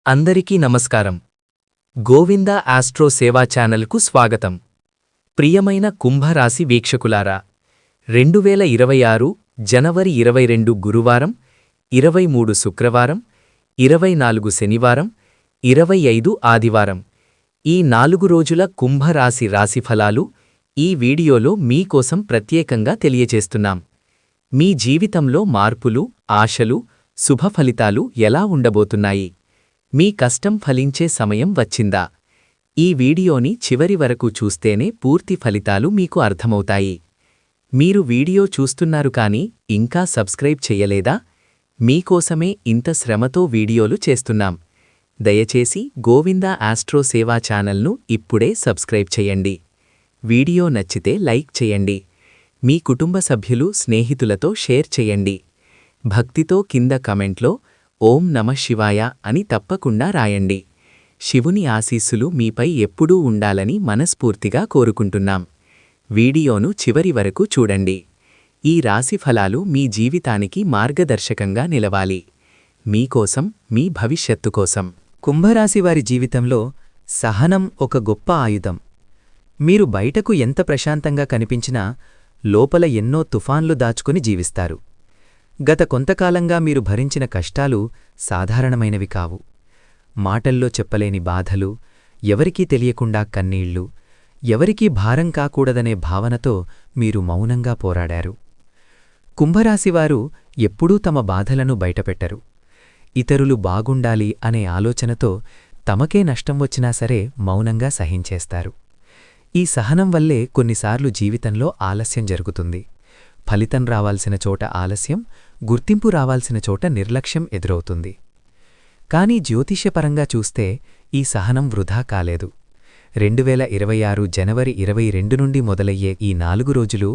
అందరికీ నమస్కారం. గోవింద ఆస్ట్రో సేవా ఛానల్కు స్వాగతం. ప్రియమైన కుంభరాశి వీక్షకులారా, 2026 జనవరి 22 గురువారం, 23 శుక్రవారం, 24 శనివారం, 25 ఆదివారం ఈ 4 రోజుల కుంభరాశి రాశిఫలాలు ఈ వీడియోలో మీకోసం ప్రత్యేకంగా తెలియచేస్తున్నాం. మీ జీవితంలో మార్పులు, ఆశలు, శుభఫలితాలు ఎలా ఉండబోతున్నాయి? మీ కష్టం ఫలించే సమయం వచ్చిందా? ఈ వీడియోని చివరి వరకు చూస్తేనే పూర్తి ఫలితాలు మీకు అర్థమవుతాయి. మీరు వీడియో చూస్తున్నారు కానీ ఇంకా సబ్స్క్రైబ్ చెయ్యలేదా? మీకోసమే ఇంత శ్రమతో వీడియోలు చేస్తున్నాం. దయచేసి గోవింద ఆస్ట్రో సేవా ఛానల్ను ఇప్పుడే సబ్స్క్రైబ్ చేయండి. వీడియో నచ్చితే లైక్ చేయండి. మీ కుటుంబ సభ్యులు, స్నేహితులతో షేర్ చేయండి. భక్తితో కింద కమెంట్లో ఓం నమః శివాయ అని తప్పకుండా రాయండి. శివుని ఆశీస్సులు మీపై ఎప్పుడూ ఉండాలని మనస్ఫూర్తిగా కోరుకుంటున్నాం. వీడియోను చివరి వరకు చూడండి. ఈ రాశిఫలాలు మీ జీవితానికి మార్గదర్శకంగా నిలవాలి. మీకోసం, మీ భవిష్యత్తు కోసం. కుంభరాశివారి జీవితంలో సహనం ఒక గొప్ప ఆయుధం. మీరు బయటకు ఎంత ప్రశాంతంగా కనిపించినా లోపల ఎన్నో తుఫాన్లు దాచుకుని జీవిస్తారు. గత కొంతకాలంగా మీరు భరించిన కష్టాలు సాధారణమైనవి కావు. మాటల్లో చెప్పలేని బాధలు, ఎవరికీ తెలియకుండా కన్నీళ్లు, ఎవరికీ భారం కాకూడదనే భావనతో మీరు మౌనంగా పోరాడారు. కుంభరాశివారు ఎప్పుడూ తమ బాధలను బయటపెట్టరు. ఇతరులు బాగుండాలి అనే ఆలోచనతో తమకే నష్టం వచ్చినా సరే మౌనంగా సహించేస్తారు. ఈ సహనం వల్లే కొన్నిసార్లు జీవితంలో ఆలస్యం జరుగుతుంది. ఫలితం రావాల్సిన చోట ఆలస్యం, గుర్తింపు రావాల్సిన చోట నిర్లక్ష్యం ఎదురవుతుంది. కానీ జ్యోతిష్యపరంగా చూస్తే ఈ సహనం వృధా కాలేదు. 2026 జనవరి 22 నుండి మొదలయ్యే ఈ 4 రోజులు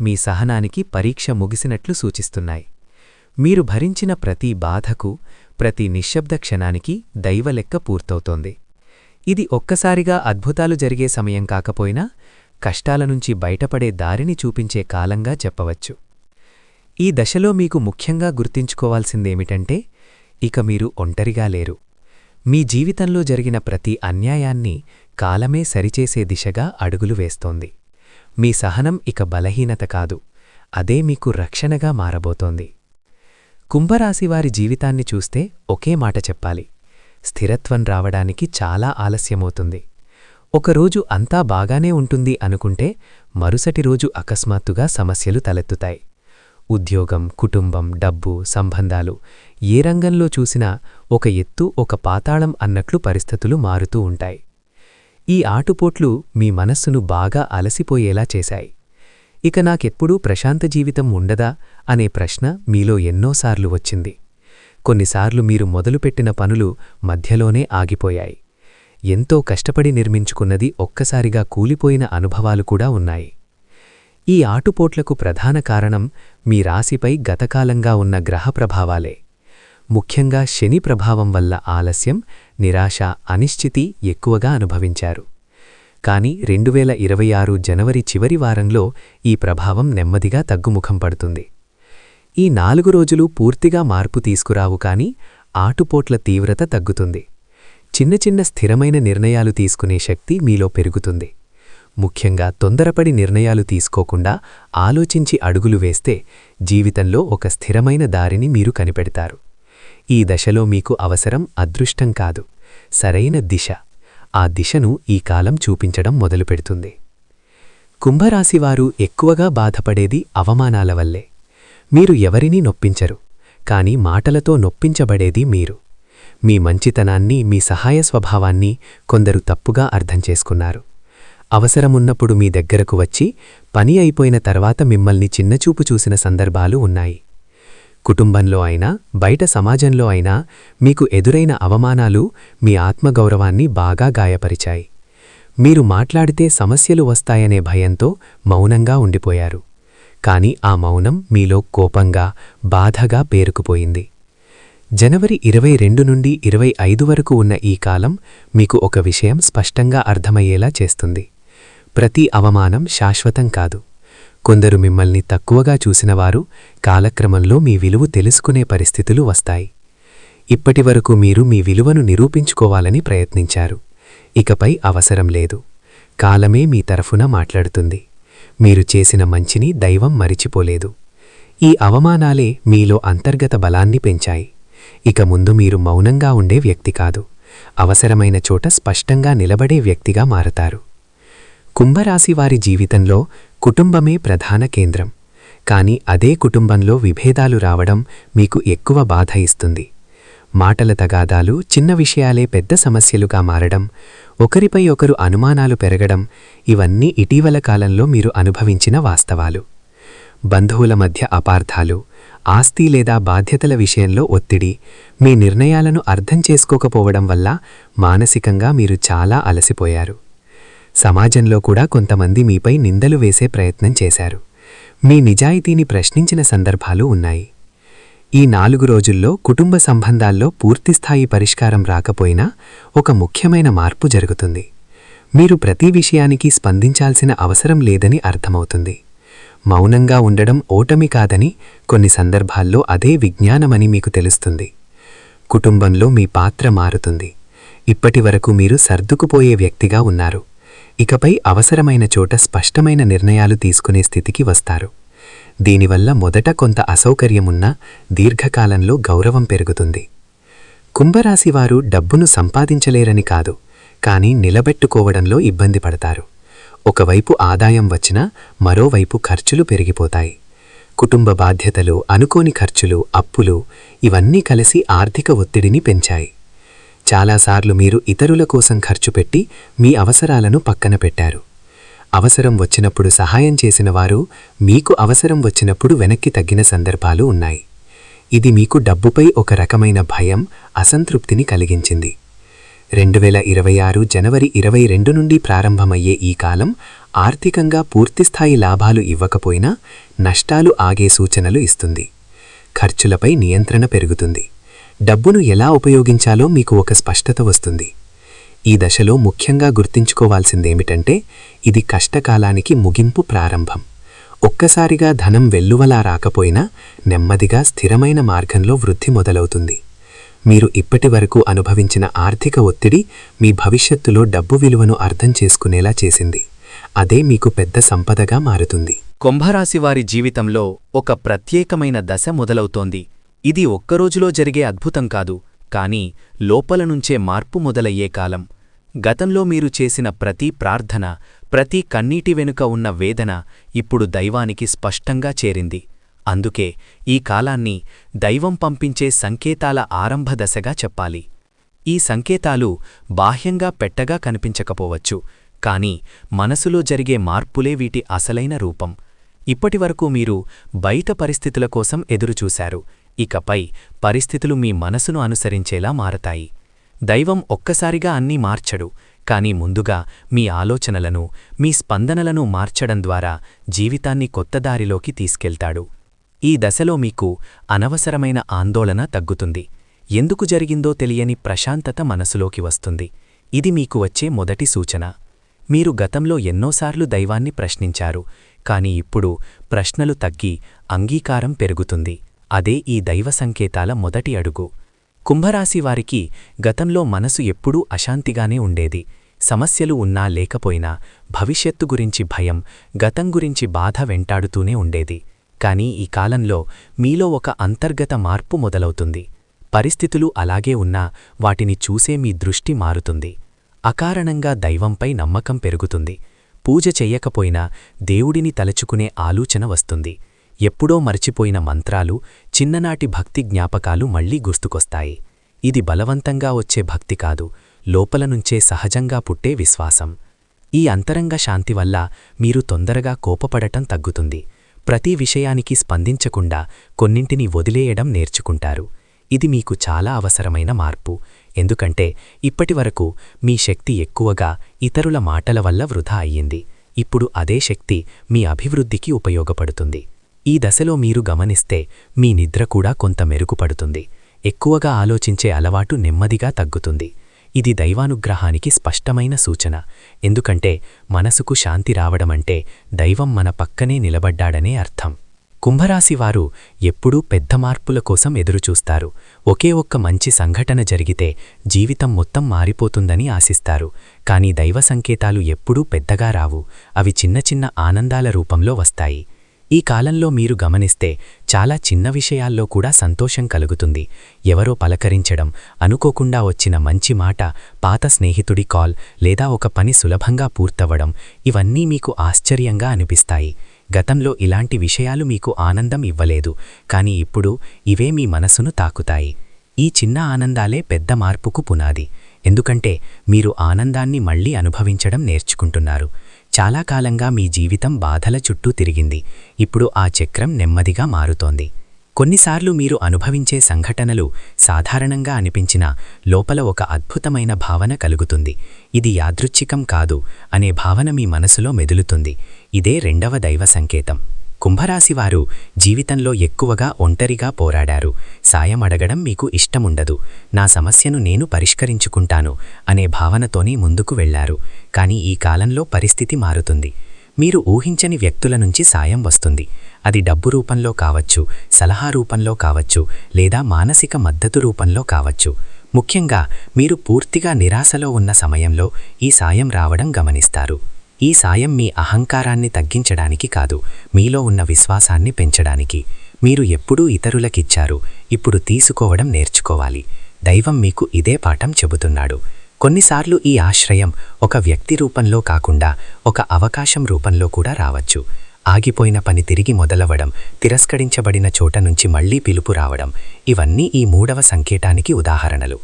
మీ సహనానికి పరీక్ష ముగిసినట్లు సూచిస్తున్నాయి. మీరు భరించిన ప్రతి బాధకు, ప్రతి నిశ్శబ్ద క్షణానికి దైవలెక్క పూర్తవుతోంది. ఇది ఒక్కసారిగా అద్భుతాలు జరిగే సమయం కాకపోయినా కష్టాల నుంచి బయటపడే దారిని చూపించే కాలంగా చెప్పవచ్చు. ఈ దశలో మీకు ముఖ్యంగా గుర్తుంచుకోవాల్సిందేమిటంటే, ఇక మీరు ఒంటరిగా లేరు. మీ జీవితంలో జరిగిన ప్రతి అన్యాయాన్ని కాలమే సరిచేసే దిశగా అడుగులు వేస్తోంది. మీ సహనం ఇక బలహీనత కాదు, అదే మీకు రక్షణగా మారబోతోంది. కుంభరాశివారి జీవితాన్ని చూస్తే ఒకే మాట చెప్పాలి: స్థిరత్వం రావడానికి చాలా ఆలస్యమవుతుంది. ఒకరోజు అంతా బాగానే ఉంటుంది అనుకుంటే మరుసటి రోజు అకస్మాత్తుగా సమస్యలు తలెత్తుతాయి. ఉద్యోగం, కుటుంబం, డబ్బు, సంబంధాలు ఏ రంగంలో చూసినా ఒక ఎత్తు, ఒక పాతాళం అన్నట్లు పరిస్థితులు మారుతూ ఉంటాయి. ఈ ఆటుపోట్లు మీ మనస్సును బాగా అలసిపోయేలా చేశాయి. ఇక నాకెప్పుడూ ప్రశాంత జీవితం ఉండదా అనే ప్రశ్న మీలో ఎన్నోసార్లు వచ్చింది. కొన్నిసార్లు మీరు మొదలుపెట్టిన పనులు మధ్యలోనే ఆగిపోయాయి. ఎంతో కష్టపడి నిర్మించుకున్నది ఒక్కసారిగా కూలిపోయిన అనుభవాలు కూడా ఉన్నాయి. ఈ ఆటుపోట్లకు ప్రధాన కారణం మీ రాశిపై గతకాలంగా ఉన్న గ్రహ ప్రభావాలే. ముఖ్యంగా శని ప్రభావం వల్ల ఆలస్యం, నిరాశ, అనిశ్చితి ఎక్కువగా అనుభవించారు. కాని 2026 జనవరి చివరి వారంలో ఈ ప్రభావం నెమ్మదిగా తగ్గుముఖం పడుతుంది. ఈ 4 రోజులు పూర్తిగా మార్పు తీసుకురావు కాని ఆటుపోట్ల తీవ్రత తగ్గుతుంది. చిన్న చిన్న స్థిరమైన నిర్ణయాలు తీసుకునే శక్తి మీలో పెరుగుతుంది. ముఖ్యంగా తొందరపడి నిర్ణయాలు తీసుకోకుండా ఆలోచించి అడుగులు వేస్తే జీవితంలో ఒక స్థిరమైన దారిని మీరు కనిపెడతారు. ఈ దశలో మీకు అవసరం అదృష్టం కాదు, సరైన దిశ. ఆ దిశను ఈ కాలం చూపించడం మొదలుపెడుతుంది. కుంభరాశివారు ఎక్కువగా బాధపడేది అవమానాల వల్లే. మీరు ఎవరినీ నొప్పించరు, కాని మాటలతో నొప్పించబడేది మీరు. మీ మంచితనాన్ని, మీ సహాయ స్వభావాన్ని కొందరు తప్పుగా అర్థం చేసుకున్నారు. అవసరమున్నప్పుడు మీ దగ్గరకు వచ్చి పని అయిపోయిన తర్వాత మిమ్మల్ని చిన్నచూపు చూసిన సందర్భాలు ఉన్నాయి. కుటుంబంలో అయినా, బయట సమాజంలో అయినా మీకు ఎదురైన అవమానాలు మీ ఆత్మగౌరవాన్ని బాగా గాయపరిచాయి. మీరు మాట్లాడితే సమస్యలు వస్తాయనే భయంతో మౌనంగా ఉండిపోయారు. కాని ఆ మౌనం మీలో కోపంగా, బాధగా పేరుకుపోయింది. జనవరి 22 నుండి 25 వరకు ఉన్న ఈ కాలం మీకు ఒక విషయం స్పష్టంగా అర్థమయ్యేలా చేస్తుంది: ప్రతి అవమానం శాశ్వతం కాదు. కొందరు మిమ్మల్ని తక్కువగా చూసినవారు కాలక్రమంలో మీ విలువ తెలుసుకునే పరిస్థితులు వస్తాయి. ఇప్పటివరకు మీరు మీ విలువను నిరూపించుకోవాలని ప్రయత్నించారు. ఇకపై అవసరం లేదు. కాలమే మీ తరఫున మాట్లాడుతుంది. మీరు చేసిన మంచిని దైవం మరిచిపోలేదు. ఈ అవమానాలే మీలో అంతర్గత బలాన్ని పెంచాయి. ఇక ముందు మీరు మౌనంగా ఉండే వ్యక్తి కాదు, అవసరమైన చోట స్పష్టంగా నిలబడే వ్యక్తిగా మారతారు. కుంభరాశివారి జీవితంలో కుటుంబమే ప్రధాన కేంద్రం. కాని అదే కుటుంబంలో విభేదాలు రావడం మీకు ఎక్కువ బాధ ఇస్తుంది. మాటల తగాదాలు, చిన్న విషయాలే పెద్ద సమస్యలుగా మారడం, ఒకరిపై ఒకరు అనుమానాలు పెరగడం ఇవన్నీ ఇటీవల కాలంలో మీరు అనుభవించిన వాస్తవాలు. బంధువుల మధ్య అపార్థాలు, ఆస్తి లేదా బాధ్యతల విషయంలో ఒత్తిడి, మీ నిర్ణయాలను అర్థం చేసుకోకపోవడం వల్ల మానసికంగా మీరు చాలా అలసిపోయారు. సమాజంలో కూడా కొంతమంది మీపై నిందలు వేసే ప్రయత్నం చేశారు. మీ నిజాయితీని ప్రశ్నించిన సందర్భాలు ఉన్నాయి. ఈ 4 రోజుల్లో కుటుంబ సంబంధాల్లో పూర్తిస్థాయి పరిష్కారం రాకపోయినా ఒక ముఖ్యమైన మార్పు జరుగుతుంది. మీరు ప్రతి విషయానికి స్పందించాల్సిన అవసరం లేదని అర్థమవుతుంది. మౌనంగా ఉండడం ఓటమి కాదని, కొన్ని సందర్భాల్లో అదే విజ్ఞానమని మీకు తెలుస్తుంది. కుటుంబంలో మీ పాత్ర మారుతుంది. ఇప్పటివరకు మీరు సర్దుకుపోయే వ్యక్తిగా ఉన్నారు. ఇకపై అవసరమైన చోట స్పష్టమైన నిర్ణయాలు తీసుకునే స్థితికి వస్తారు. దీనివల్ల మొదట కొంత అసౌకర్యమున్నా దీర్ఘకాలంలో గౌరవం పెరుగుతుంది. కుంభరాశివారు డబ్బును సంపాదించలేరని కాదు, కానీ నిలబెట్టుకోవడంలో ఇబ్బంది పడతారు. ఒకవైపు ఆదాయం వచ్చినా మరోవైపు ఖర్చులు పెరిగిపోతాయి. కుటుంబ బాధ్యతలు, అనుకోని ఖర్చులు, అప్పులు ఇవన్నీ కలిసి ఆర్థిక ఒత్తిడిని పెంచాయి. చాలాసార్లు మీరు ఇతరుల కోసం ఖర్చు పెట్టి మీ అవసరాలను పక్కన పెట్టారు. అవసరం వచ్చినప్పుడు సహాయం చేసిన వారు మీకు అవసరం వచ్చినప్పుడు వెనక్కి తగ్గిన సందర్భాలు ఉన్నాయి. ఇది మీకు డబ్బుపై ఒక రకమైన భయం, అసంతృప్తిని కలిగించింది. 2026 జనవరి 22 నుండి ప్రారంభమయ్యే ఈ కాలం ఆర్థికంగా పూర్తిస్థాయి లాభాలు ఇవ్వకపోయినా నష్టాలు ఆగే సూచనలు ఇస్తుంది. ఖర్చులపై నియంత్రణ పెరుగుతుంది. డబ్బును ఎలా ఉపయోగించాలో మీకు ఒక స్పష్టత వస్తుంది. ఈ దశలో ముఖ్యంగా గుర్తుంచుకోవాల్సిందేమిటంటే, ఇది కష్టకాలానికి ముగింపు ప్రారంభం. ఒక్కసారిగా ధనం వెల్లువలా రాకపోయినా నెమ్మదిగా స్థిరమైన మార్గంలో వృద్ధి మొదలవుతుంది. మీరు ఇప్పటివరకు అనుభవించిన ఆర్థిక ఒత్తిడి మీ భవిష్యత్తులో డబ్బు విలువను అర్థం చేసుకునేలా చేసింది. అదే మీకు పెద్ద సంపదగా మారుతుంది. కుంభరాశివారి జీవితంలో ఒక ప్రత్యేకమైన దశ మొదలవుతోంది. ఇది ఒక్కరోజులో జరిగే అద్భుతం కాదు, కానీ లోపల నుంచే మార్పు మొదలయ్యే కాలం. గతంలో మీరు చేసిన ప్రతి ప్రార్థన, ప్రతి కన్నీటి వెనుక ఉన్న వేదన ఇప్పుడు దైవానికి స్పష్టంగా చేరింది. అందుకే ఈ కాలాన్ని దైవం పంపించే సంకేతాల ఆరంభ దశగా చెప్పాలి. ఈ సంకేతాలు బాహ్యంగా పెట్టగా కనిపించకపోవచ్చు, కానీ మనసులో జరిగే మార్పులే వీటి అసలైన రూపం. ఇప్పటివరకు మీరు బయట పరిస్థితుల కోసం ఎదురుచూశారు. ఇకపై పరిస్థితులు మీ మనసును అనుసరించేలా మారతాయి. దైవం ఒక్కసారిగా అన్నీ మార్చడు, కానీ ముందుగా మీ ఆలోచనలను, మీ స్పందనలను మార్చడం ద్వారా జీవితాన్ని కొత్త దారిలోకి తీసుకెళ్తాడు. ఈ దశలో మీకు అనవసరమైన ఆందోళన తగ్గుతుంది. ఎందుకు జరిగిందో తెలియని ప్రశాంతత మనసులోకి వస్తుంది. ఇది మీకు వచ్చే మొదటి సూచన. మీరు గతంలో ఎన్నోసార్లు దైవాన్ని ప్రశ్నించారు, కాని ఇప్పుడు ప్రశ్నలు తగ్గి అంగీకారం పెరుగుతుంది. అదే ఈ దైవ సంకేతాల మొదటి అడుగు. కుంభరాశివారికి గతంలో మనసు ఎప్పుడూ అశాంతిగానే ఉండేది. సమస్యలు ఉన్నా లేకపోయినా భవిష్యత్తు గురించి భయం, గతం గురించి బాధ వెంటాడుతూనే ఉండేది. కానీ ఈ కాలంలో మీలో ఒక అంతర్గత మార్పు మొదలవుతుంది. పరిస్థితులు అలాగే ఉన్నా వాటిని చూసే మీ దృష్టి మారుతుంది. అకారణంగా దైవంపై నమ్మకం పెరుగుతుంది. పూజ చెయ్యకపోయినా దేవుడిని తలచుకునే ఆలోచన వస్తుంది. ఎప్పుడో మర్చిపోయిన మంత్రాలు, చిన్ననాటి భక్తి జ్ఞాపకాలు మళ్లీ గుర్తుకొస్తాయి. ఇది బలవంతంగా వచ్చే భక్తి కాదు, లోపలనుంచే సహజంగా పుట్టే విశ్వాసం. ఈ అంతరంగ శాంతి వల్ల మీరు తొందరగా కోపపడటం తగ్గుతుంది. ప్రతి విషయానికి స్పందించకుండా కొన్నింటిని వదిలేయడం నేర్చుకుంటారు. ఇది మీకు చాలా అవసరమైన మార్పు. ఎందుకంటే ఇప్పటివరకు మీ శక్తి ఎక్కువగా ఇతరుల మాటల వల్ల వృధా అయ్యింది. ఇప్పుడు అదే శక్తి మీ అభివృద్ధికి ఉపయోగపడుతుంది. ఈ దశలో మీరు గమనిస్తే మీ నిద్ర కూడా కొంత మెరుగుపడుతుంది. ఎక్కువగా ఆలోచించే అలవాటు నెమ్మదిగా తగ్గుతుంది. ఇది దైవానుగ్రహానికి స్పష్టమైన సూచన. ఎందుకంటే మనసుకు శాంతి రావడమంటే దైవం మన పక్కనే నిలబడ్డాడనే అర్థం. కుంభరాశివారు ఎప్పుడూ పెద్ద మార్పుల కోసం ఎదురుచూస్తారు. ఒకే ఒక్క మంచి సంఘటన జరిగితే జీవితం మొత్తం మారిపోతుందని ఆశిస్తారు. కానీ దైవ సంకేతాలు ఎప్పుడూ పెద్దగా రావు, అవి చిన్న చిన్న ఆనందాల రూపంలో వస్తాయి. ఈ కాలంలో మీరు గమనిస్తే చాలా చిన్న విషయాల్లో కూడా సంతోషం కలుగుతుంది. ఎవరో పలకరించడం, అనుకోకుండా వచ్చిన మంచి మాట, పాత స్నేహితుడి కాల్ లేదా ఒక పని సులభంగా పూర్తవడం, ఇవన్నీ మీకు ఆశ్చర్యంగా అనిపిస్తాయి. గతంలో ఇలాంటి విషయాలు మీకు ఆనందం ఇవ్వలేదు, కానీ ఇప్పుడు ఇవే మీ మనసును తాకుతాయి. ఈ చిన్న ఆనందాలే పెద్ద మార్పుకు పునాది. ఎందుకంటే మీరు ఆనందాన్ని మళ్లీ అనుభవించడం నేర్చుకుంటున్నారు. చాలా కాలంగా మీ జీవితం బాధల చుట్టూ తిరిగింది. ఇప్పుడు ఆ చక్రం నెమ్మదిగా మారుతోంది. కొన్నిసార్లు మీరు అనుభవించే సంఘటనలు సాధారణంగా అనిపించినా లోపల ఒక అద్భుతమైన భావన కలుగుతుంది. ఇది యాదృచ్ఛికం కాదు అనే భావన మీ మనసులో మెదులుతుంది. ఇదే రెండవ దైవ సంకేతం. కుంభరాశివారు జీవితంలో ఎక్కువగా ఒంటరిగా పోరాడారు. సాయం అడగడం మీకు ఇష్టముండదు. నా సమస్యను నేను పరిష్కరించుకుంటాను అనే భావనతోనే ముందుకు వెళ్లారు. కానీ ఈ కాలంలో పరిస్థితి మారుతుంది. మీరు ఊహించని వ్యక్తుల నుంచి సాయం వస్తుంది. అది డబ్బు రూపంలో కావచ్చు, సలహా రూపంలో కావచ్చు, లేదా మానసిక మద్దతు రూపంలో కావచ్చు. ముఖ్యంగా మీరు పూర్తిగా నిరాశలో ఉన్న సమయంలో ఈ సాయం రావడం గమనిస్తారు. ఈ సాయం మీ అహంకారాన్ని తగ్గించడానికి కాదు, మీలో ఉన్న విశ్వాసాన్ని పెంచడానికి. మీరు ఎప్పుడూ ఇతరులకిచ్చారు, ఇప్పుడు తీసుకోవడం నేర్చుకోవాలి. దైవం మీకు ఇదే పాఠం చెబుతున్నాడు. కొన్నిసార్లు ఈ ఆశ్రయం ఒక వ్యక్తి రూపంలో కాకుండా ఒక అవకాశం రూపంలో కూడా రావచ్చు. ఆగిపోయిన పని తిరిగి మొదలవడం, తిరస్కరించబడిన చోట నుంచి మళ్లీ పిలుపు రావడం, ఇవన్నీ ఈ మూడవ సంకేతానికి ఉదాహరణలు.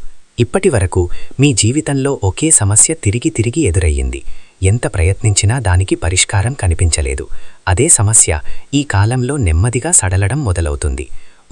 ఇప్పటివరకు మీ జీవితంలో ఒకే సమస్య తిరిగి తిరిగి ఎదురయ్యింది. ఎంత ప్రయత్నించినా దానికి పరిష్కారం కనిపించలేదు. అదే సమస్య ఈ కాలంలో నెమ్మదిగా సడలడం మొదలవుతుంది.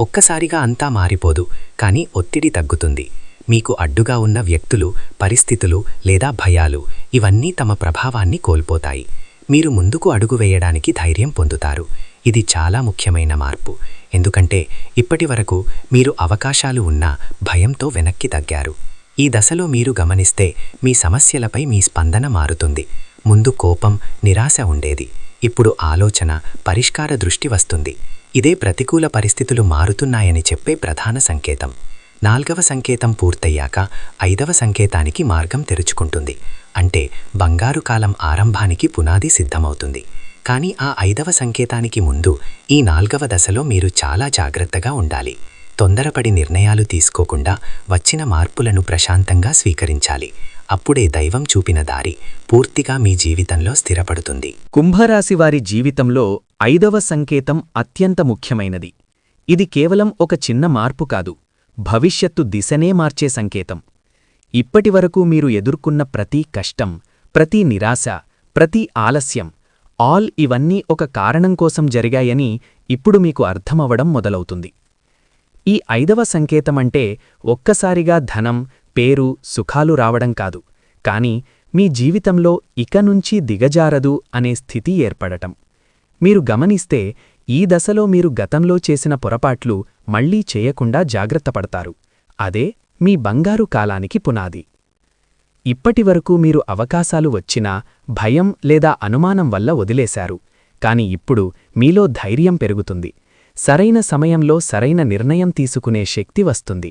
ఒక్కసారిగా అంతా మారిపోదు, కానీ ఒత్తిడి తగ్గుతుంది. మీకు అడ్డుగా ఉన్న వ్యక్తులు, పరిస్థితులు లేదా భయాలు, ఇవన్నీ తమ ప్రభావాన్ని కోల్పోతాయి. మీరు ముందుకు అడుగు వేయడానికి ధైర్యం పొందుతారు. ఇది చాలా ముఖ్యమైన మార్పు. ఎందుకంటే ఇప్పటివరకు మీరు అవకాశాలు ఉన్నా భయంతో వెనక్కి తగ్గారు. ఈ దశలో మీరు గమనిస్తే మీ సమస్యలపై మీ స్పందన మారుతుంది. ముందు కోపం, నిరాశ ఉండేది. ఇప్పుడు ఆలోచన, పరిష్కార దృష్టి వస్తుంది. ఇదే ప్రతికూల పరిస్థితులు మారుతున్నాయని చెప్పే ప్రధాన సంకేతం. 4వ సంకేతం పూర్తయ్యాక 5వ సంకేతానికి మార్గం తెరుచుకుంటుంది. అంటే బంగారు కాలం ఆరంభానికి పునాది సిద్ధమవుతుంది. కానీ ఆ 5వ సంకేతానికి ముందు ఈ 4వ దశలో మీరు చాలా జాగ్రత్తగా ఉండాలి. తొందరపడి నిర్ణయాలు తీసుకోకుండా వచ్చిన మార్పులను ప్రశాంతంగా స్వీకరించాలి. అప్పుడే దైవం చూపిన దారి పూర్తిగా మీ జీవితంలో స్థిరపడుతుంది. కుంభరాశివారి జీవితంలో 5వ సంకేతం అత్యంత ముఖ్యమైనది. ఇది కేవలం ఒక చిన్న మార్పు కాదు, భవిష్యత్తు దిశనే మార్చే సంకేతం. ఇప్పటివరకు మీరు ఎదుర్కొన్న ప్రతి కష్టం, ప్రతి నిరాశ, ప్రతి ఆలస్యం, ఇవన్నీ ఒక కారణం కోసం జరిగాయని ఇప్పుడు మీకు అర్థమవడం మొదలవుతుంది. ఈ 5వ సంకేతమంటే ఒక్కసారిగా ధనం, పేరు, సుఖాలు రావడం కాదు, కాని మీ జీవితంలో ఇక నుంచి దిగజారదు అనే స్థితి ఏర్పడటం. మీరు గమనిస్తే ఈ దశలో మీరు గతంలో చేసిన పొరపాట్లు మళ్లీ చేయకుండా జాగ్రత్తపడతారు. అదే మీ బంగారు కాలానికి పునాది. ఇప్పటివరకు మీరు అవకాశాలు వచ్చినా భయం లేదా అనుమానం వల్ల వదిలేశారు. కాని ఇప్పుడు మీలో ధైర్యం పెరుగుతుంది. సరైన సమయంలో సరైన నిర్ణయం తీసుకునే శక్తి వస్తుంది.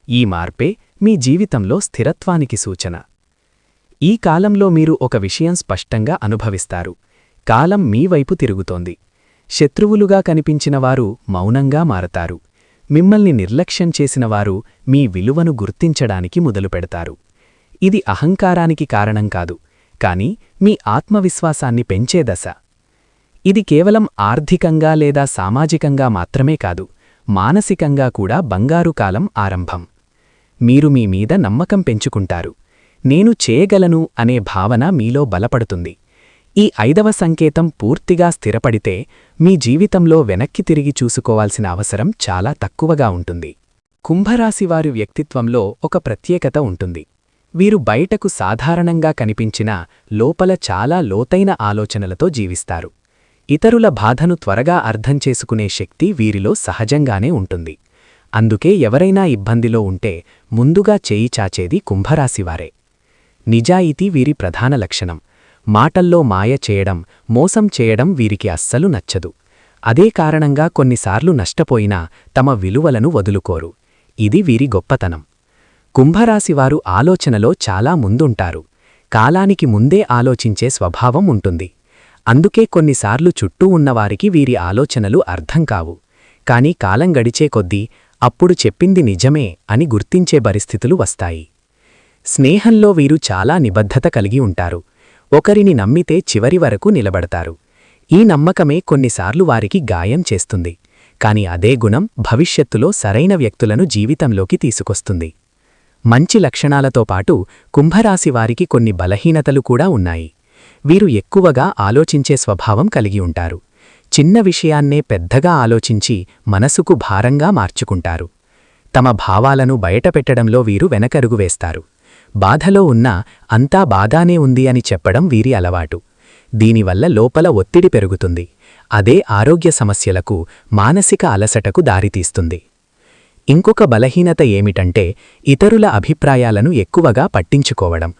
ఈ మార్పే మీ జీవితంలో స్థిరత్వానికి సూచన. ఈ కాలంలో మీరు ఒక విషయం స్పష్టంగా అనుభవిస్తారు. కాలం మీ వైపు తిరుగుతోంది. శత్రువులుగా కనిపించినవారు మౌనంగా మారతారు. మిమ్మల్ని నిర్లక్ష్యం చేసినవారు మీ విలువను గుర్తించడానికి మొదలుపెడతారు. ఇది అహంకారానికి కారణం కాదు, కాని మీ ఆత్మవిశ్వాసాన్ని పెంచే దశ. ఇది కేవలం ఆర్థికంగా లేదా సామాజికంగా మాత్రమే కాదు, మానసికంగా కూడా బంగారు కాలం ఆరంభం. మీరు మీ మీద నమ్మకం పెంచుకుంటారు. నేను చేయగలను అనే భావన మీలో బలపడుతుంది. ఈ 5వ సంకేతం పూర్తిగా స్థిరపడితే మీ జీవితంలో వెనక్కి తిరిగి చూసుకోవాల్సిన అవసరం చాలా తక్కువగా ఉంటుంది. కుంభరాశివారి వ్యక్తిత్వంలో ఒక ప్రత్యేకత ఉంటుంది. వీరు బయటకు సాధారణంగా కనిపించినా లోపల చాలా లోతైన ఆలోచనలతో జీవిస్తారు. ఇతరుల బాధను త్వరగా అర్థం చేసుకునే శక్తి వీరిలో సహజంగానే ఉంటుంది. అందుకే ఎవరైనా ఇబ్బందిలో ఉంటే ముందుగా చేయి చాచేది కుంభరాశివారే. నిజాయితీ వీరి ప్రధాన లక్షణం. మాటల్లో మాయ చేయడం, మోసం చేయడం వీరికి అస్సలు నచ్చదు. అదే కారణంగా కొన్నిసార్లు నష్టపోయినా తమ విలువలను వదులుకోరు. ఇది వీరి గొప్పతనం. కుంభరాశివారు ఆలోచనలో చాలా ముందుంటారు. కాలానికి ముందే ఆలోచించే స్వభావం ఉంటుంది. అందుకే కొన్నిసార్లు చుట్టూ ఉన్నవారికి వీరి ఆలోచనలు అర్థం కావు. కాని కాలం గడిచే కొద్దీ అప్పుడు చెప్పింది నిజమే అని గుర్తించే పరిస్థితులు వస్తాయి. స్నేహంలో వీరు చాలా నిబద్ధత కలిగి ఉంటారు. ఒకరిని నమ్మితే చివరి వరకు నిలబడతారు. ఈ నమ్మకమే కొన్నిసార్లు వారికి గాయం చేస్తుంది. కాని అదే గుణం భవిష్యత్తులో సరైన వ్యక్తులను జీవితంలోకి తీసుకొస్తుంది. మంచి లక్షణాలతో పాటు కుంభరాశివారికి కొన్ని బలహీనతలు కూడా ఉన్నాయి. వీరు ఎక్కువగా ఆలోచించే స్వభావం కలిగి ఉంటారు. చిన్న విషయాన్నే పెద్దగా ఆలోచించి మనసుకు భారంగా మార్చుకుంటారు. తమ భావాలను బయటపెట్టడంలో వీరు వెనకరుగు వేస్తారు. బాధలో ఉన్నా అంతా బాగానే ఉంది అని చెప్పడం వీరి అలవాటు. దీనివల్ల లోపల ఒత్తిడి పెరుగుతుంది. అదే ఆరోగ్య సమస్యలకు, మానసిక అలసటకు దారితీస్తుంది. ఇంకొక బలహీనత ఏమిటంటే ఇతరుల అభిప్రాయాలను ఎక్కువగా పట్టించుకోవడం.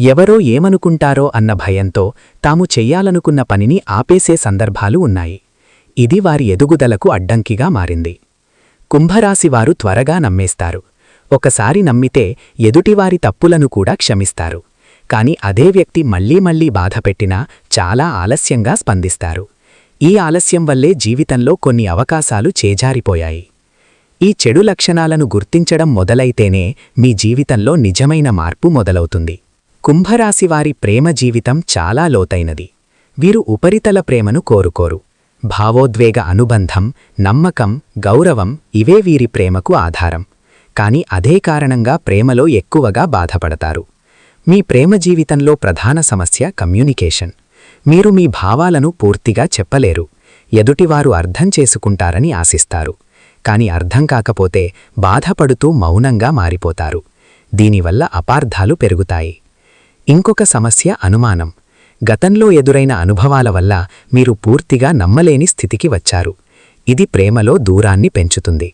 ఎవరో ఏమనుకుంటారో అన్న భయంతో తాము చెయ్యాలనుకున్న పనిని ఆపేసే సందర్భాలు ఉన్నాయి. ఇది వారి ఎదుగుదలకు అడ్డంకిగా మారింది. కుంభరాశివారు త్వరగా నమ్మేస్తారు. ఒకసారి నమ్మితే ఎదుటివారి తప్పులను కూడా క్షమిస్తారు. కాని అదే వ్యక్తి మళ్లీ మళ్లీ బాధపెట్టినా చాలా ఆలస్యంగా స్పందిస్తారు. ఈ ఆలస్యం వల్లే జీవితంలో కొన్ని అవకాశాలు చేజారిపోయాయి. ఈ చెడు లక్షణాలను గుర్తించడం మొదలైతేనే మీ జీవితంలో నిజమైన మార్పు మొదలవుతుంది. కుంభరాశివారి ప్రేమ జీవితం చాలా లోతైనది. వీరు ఉపరితల ప్రేమను కోరుకోరు. భావోద్వేగ అనుబంధం, నమ్మకం, గౌరవం ఇవే వీరి ప్రేమకు ఆధారం. కాని అదే కారణంగా ప్రేమలో ఎక్కువగా బాధపడతారు. మీ ప్రేమ జీవితంలో ప్రధాన సమస్య కమ్యూనికేషన్. మీరు మీ భావాలను పూర్తిగా చెప్పలేరు. ఎదుటివారు అర్థం చేసుకుంటారని ఆశిస్తారు. కాని అర్థం కాకపోతే బాధపడుతూ మౌనంగా మారిపోతారు. దీనివల్ల అపార్థాలు పెరుగుతాయి. ఇంకొక సమస్య అనుమానం. గతంలో ఎదురైన అనుభవాల వల్ల మీరు పూర్తిగా నమ్మలేని స్థితికి వచ్చారు. ఇది ప్రేమలో దూరాన్ని పెంచుతుంది.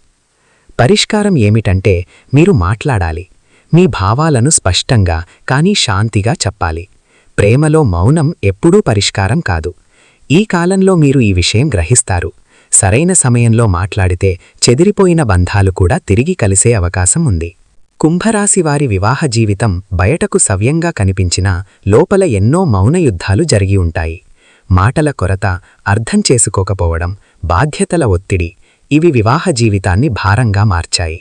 పరిష్కారం ఏమిటంటే మీరు మాట్లాడాలి. మీ భావాలను స్పష్టంగా కానీ శాంతిగా చెప్పాలి. ప్రేమలో మౌనం ఎప్పుడూ పరిష్కారం కాదు. ఈ కాలంలో మీరు ఈ విషయం గ్రహిస్తారు. సరైన సమయంలో మాట్లాడితే చెదిరిపోయిన బంధాలు కూడా తిరిగి కలిసే అవకాశం ఉంది. కుంభరాశివారి వివాహ జీవితం బయటకు సవ్యంగా కనిపించినా లోపల ఎన్నో మౌన యుద్ధాలు జరిగి ఉంటాయి. మాటల కొరత, అర్థం చేసుకోకపోవడం, బాధ్యతల ఒత్తిడి ఇవి వివాహ జీవితాన్ని భారంగా మార్చాయి.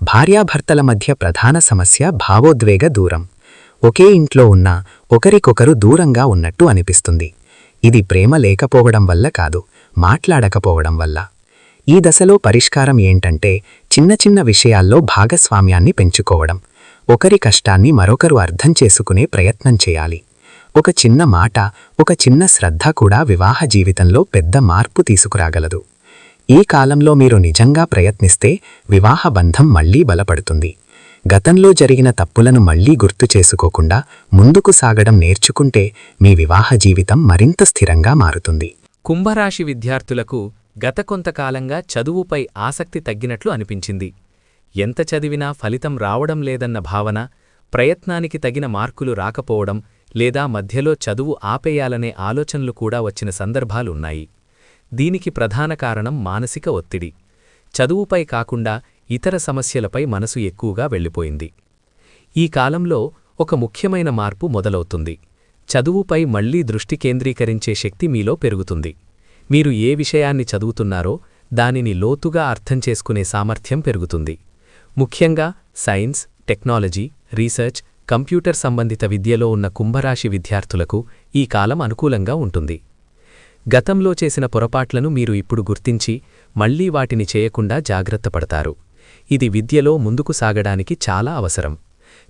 భార్యాభర్తల మధ్య ప్రధాన సమస్య భావోద్వేగ దూరం. ఒకే ఇంట్లో ఉన్నా ఒకరికొకరు దూరంగా ఉన్నట్టు అనిపిస్తుంది. ఇది ప్రేమ లేకపోవడం వల్ల కాదు, మాట్లాడకపోవడం వల్ల. ఈ దశలో పరిష్కారం ఏంటంటే చిన్న చిన్న విషయాల్లో భాగస్వామ్యాన్ని పెంచుకోవడం. ఒకరి కష్టాన్ని మరొకరు అర్థం చేసుకునే ప్రయత్నం చేయాలి. ఒక చిన్న మాట, ఒక చిన్న శ్రద్ధ కూడా వివాహ జీవితంలో పెద్ద మార్పు తీసుకురాగలదు. ఈ కాలంలో మీరు నిజంగా ప్రయత్నిస్తే వివాహ బంధం మళ్లీ బలపడుతుంది. గతంలో జరిగిన తప్పులను మళ్లీ గుర్తు చేసుకోకుండా ముందుకు సాగడం నేర్చుకుంటే మీ వివాహ జీవితం మరింత స్థిరంగా మారుతుంది. కుంభరాశి విద్యార్థులకు గత కొంతకాలంగా చదువుపై ఆసక్తి తగ్గినట్లు అనిపించింది. ఎంత చదివినా ఫలితం రావడం లేదన్న భావన, ప్రయత్నానికి తగిన మార్కులు రాకపోవడం లేదా మధ్యలో చదువు ఆపేయాలనే ఆలోచనలు కూడా వచ్చిన సందర్భాలున్నాయి. దీనికి ప్రధాన కారణం మానసిక ఒత్తిడి. చదువుపై కాకుండా ఇతర సమస్యలపై మనసు ఎక్కువగా వెళ్ళిపోయింది. ఈ కాలంలో ఒక ముఖ్యమైన మార్పు మొదలవుతుంది. చదువుపై మళ్లీ దృష్టి కేంద్రీకరించే శక్తి మీలో పెరుగుతుంది. మీరు ఏ విషయాన్ని చదువుతున్నారో దానిని లోతుగా అర్థం చేసుకునే సామర్థ్యం పెరుగుతుంది. ముఖ్యంగా సైన్స్, టెక్నాలజీ, రీసెర్చ్, కంప్యూటర్ సంబంధిత విద్యలో ఉన్న కుంభరాశి విద్యార్థులకు ఈ కాలం అనుకూలంగా ఉంటుంది. గతంలో చేసిన పొరపాట్లను మీరు ఇప్పుడు గుర్తించి మళ్లీ వాటిని చేయకుండా జాగ్రత్త పడతారు. ఇది విద్యలో ముందుకు సాగడానికి చాలా అవసరం.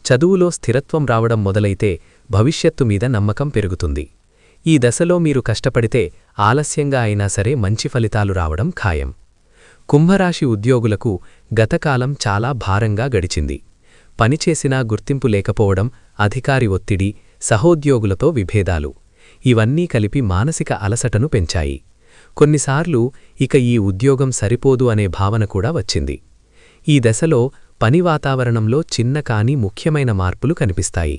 చదువులో స్థిరత్వం రావడం మొదలైతే భవిష్యత్తు మీద నమ్మకం పెరుగుతుంది. ఈ దశలో మీరు కష్టపడితే ఆలస్యంగా అయినా సరే మంచి ఫలితాలు రావడం ఖాయం. కుంభరాశి ఉద్యోగులకు గతకాలం చాలా భారంగా గడిచింది. పనిచేసినా గుర్తింపు లేకపోవడం, అధికారి ఒత్తిడి, సహోద్యోగులతో విభేదాలు ఇవన్నీ కలిపి మానసిక అలసటను పెంచాయి. కొన్నిసార్లు ఇక ఈ ఉద్యోగం సరిపోదు అనే భావన కూడా వచ్చింది. ఈ దశలో పని వాతావరణంలో చిన్న కానీ ముఖ్యమైన మార్పులు కనిపిస్తాయి.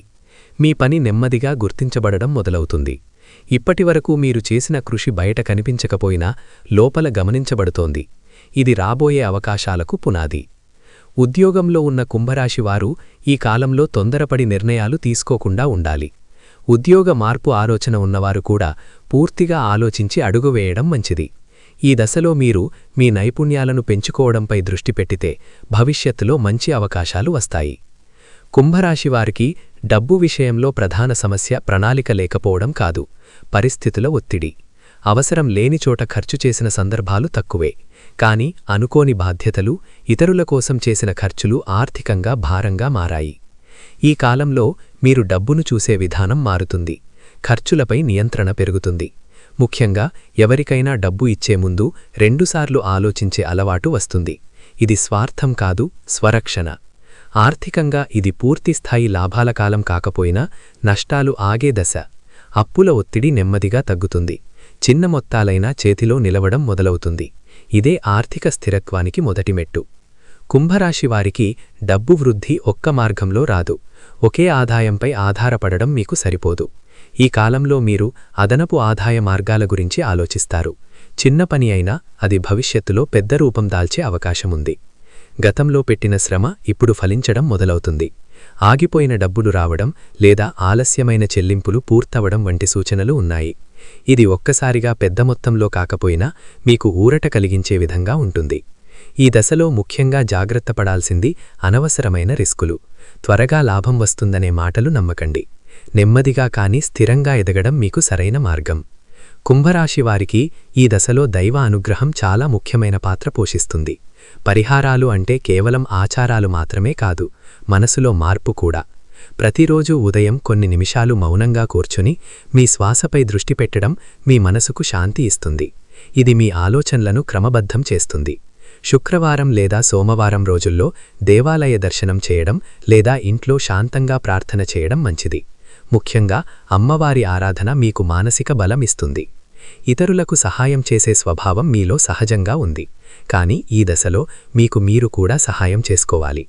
మీ పని నెమ్మదిగా గుర్తించబడడం మొదలవుతుంది. ఇప్పటివరకు మీరు చేసిన కృషి బయట కనిపించకపోయినా లోపల గమనించబడుతోంది. ఇది రాబోయే అవకాశాలకు పునాది. ఉద్యోగంలో ఉన్న కుంభరాశివారు ఈ కాలంలో తొందరపడి నిర్ణయాలు తీసుకోకుండా ఉండాలి. ఉద్యోగ మార్పు ఆలోచన ఉన్నవారు కూడా పూర్తిగా ఆలోచించి అడుగువేయడం మంచిది. ఈ దశలో మీరు మీ నైపుణ్యాలను పెంచుకోవడంపై దృష్టి పెట్టితే భవిష్యత్తులో మంచి అవకాశాలు వస్తాయి. కుంభరాశివారికి డబ్బు విషయంలో ప్రధాన సమస్య ప్రణాళిక లేకపోవడం కాదు, పరిస్థితుల ఒత్తిడి. అవసరం లేని చోట ఖర్చు చేసిన సందర్భాలు తక్కువే, కాని అనుకోని బాధ్యతలు, ఇతరుల కోసం చేసిన ఖర్చులు ఆర్థికంగా భారంగా మారాయి. ఈ కాలంలో మీరు డబ్బును చూసే విధానం మారుతుంది. ఖర్చులపై నియంత్రణ పెరుగుతుంది. ముఖ్యంగా ఎవరికైనా డబ్బు ఇచ్చే ముందు 2 సార్లు ఆలోచించే అలవాటు వస్తుంది. ఇది స్వార్థం కాదు, స్వరక్షణ. ఆర్థికంగా ఇది పూర్తిస్థాయి లాభాల కాలం కాకపోయినా నష్టాలు ఆగే దశ. అప్పుల ఒత్తిడి నెమ్మదిగా తగ్గుతుంది. చిన్న మొత్తాలైనా చేతిలో నిలవడం మొదలవుతుంది. ఇదే ఆర్థిక స్థిరత్వానికి మొదటి మెట్టు. కుంభరాశివారికి డబ్బు వృద్ధి ఒక్క మార్గంలో రాదు. ఒకే ఆదాయంపై ఆధారపడడం మీకు సరిపోదు. ఈ కాలంలో మీరు అదనపు ఆదాయ మార్గాల గురించి ఆలోచిస్తారు. చిన్న పని అయినా అది భవిష్యత్తులో పెద్ద రూపం దాల్చే అవకాశముంది. గతంలో పెట్టిన శ్రమ ఇప్పుడు ఫలించడం మొదలవుతుంది. ఆగిపోయిన డబ్బులు రావడం లేదా ఆలస్యమైన చెల్లింపులు పూర్తవడం వంటి సూచనలు ఉన్నాయి. ఇది ఒక్కసారిగా పెద్ద మొత్తంలో కాకపోయినా మీకు ఊరట కలిగించే విధంగా ఉంటుంది. ఈ దశలో ముఖ్యంగా జాగ్రత్త పడాల్సింది అనవసరమైన రిస్కులు. త్వరగా లాభం వస్తుందనే మాటలు నమ్మకండి. నెమ్మదిగా కానీ స్థిరంగా ఎదగడం మీకు సరైన మార్గం. కుంభరాశివారికి ఈ దశలో దైవ అనుగ్రహం చాలా ముఖ్యమైన పాత్ర పోషిస్తుంది. పరిహారాలు అంటే కేవలం ఆచారాలు మాత్రమే కాదు, మనసులో మార్పు కూడా. ప్రతిరోజూ ఉదయం కొన్ని నిమిషాలు మౌనంగా కూర్చుని మీ శ్వాసపై దృష్టి పెట్టడం మీ మనసుకు శాంతి ఇస్తుంది. ఇది మీ ఆలోచనలను క్రమబద్ధం చేస్తుంది. శుక్రవారం లేదా సోమవారం రోజుల్లో దేవాలయ దర్శనం చేయడం లేదా ఇంట్లో శాంతంగా ప్రార్థన చేయడం మంచిది. ముఖ్యంగా అమ్మవారి ఆరాధన మీకు మానసిక బలం ఇస్తుంది. ఇతరులకు సహాయం చేసే స్వభావం మీలో సహజంగా ఉంది. కానీ ఈ దశలో మీకు మీరు కూడా సహాయం చేసుకోవాలి.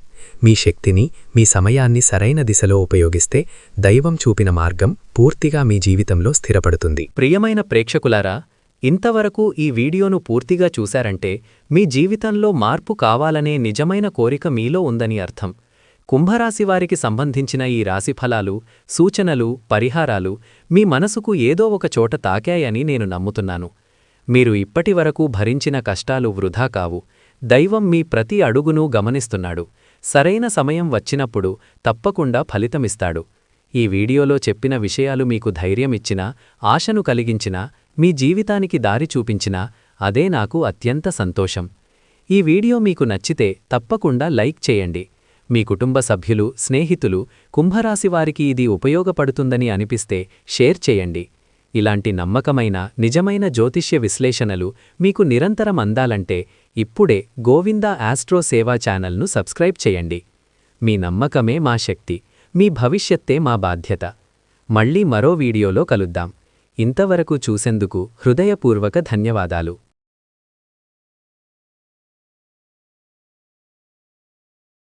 మీ శక్తిని, మీ సమయాన్ని సరైన దిశలో ఉపయోగిస్తే దైవం చూపిన మార్గం పూర్తిగా మీ జీవితంలో స్థిరపడుతుంది. ప్రియమైన ప్రేక్షకులారా, ఇంతవరకు ఈ వీడియోను పూర్తిగా చూశారంటే మీ జీవితంలో మార్పు కావాలనే నిజమైన కోరిక మీలో ఉందని అర్థం. కుంభరాశివారికి సంబంధించిన ఈ రాశిఫలాలు, సూచనలు, పరిహారాలు మీ మనసుకు ఏదో ఒక చోట తాకాయని నేను నమ్ముతున్నాను. మీరు ఇప్పటివరకు భరించిన కష్టాలు వృధా కావు. దైవం మీ ప్రతి అడుగునూ గమనిస్తున్నాడు. సరైన సమయం వచ్చినప్పుడు తప్పకుండా ఫలితమిస్తాడు. ఈ వీడియోలో చెప్పిన విషయాలు మీకు ధైర్యమిచ్చినా, ఆశను కలిగించినా, మీ జీవితానికి దారి చూపించినా అదే నాకు అత్యంత సంతోషం. ఈ వీడియో మీకు నచ్చితే తప్పకుండా లైక్ చేయండి. మీ కుటుంబ సభ్యులు, స్నేహితులు కుంభరాశివారికి ఇది ఉపయోగపడుతుందని అనిపిస్తే షేర్ చేయండి. ఇలాంటి నమ్మకమైన, నిజమైన జ్యోతిష్య విశ్లేషణలు మీకు నిరంతరం అందాలంటే ఇప్పుడే గోవిందా ఆస్ట్రో సేవా ఛానల్ను సబ్స్క్రైబ్ చేయండి. మీ నమ్మకమే మా శక్తి, మీ భవిష్యత్తే మా బాధ్యత. మళ్ళీ మరో వీడియోలో కలుద్దాం. ఇంతవరకు చూసేందుకు హృదయపూర్వక ధన్యవాదాలు.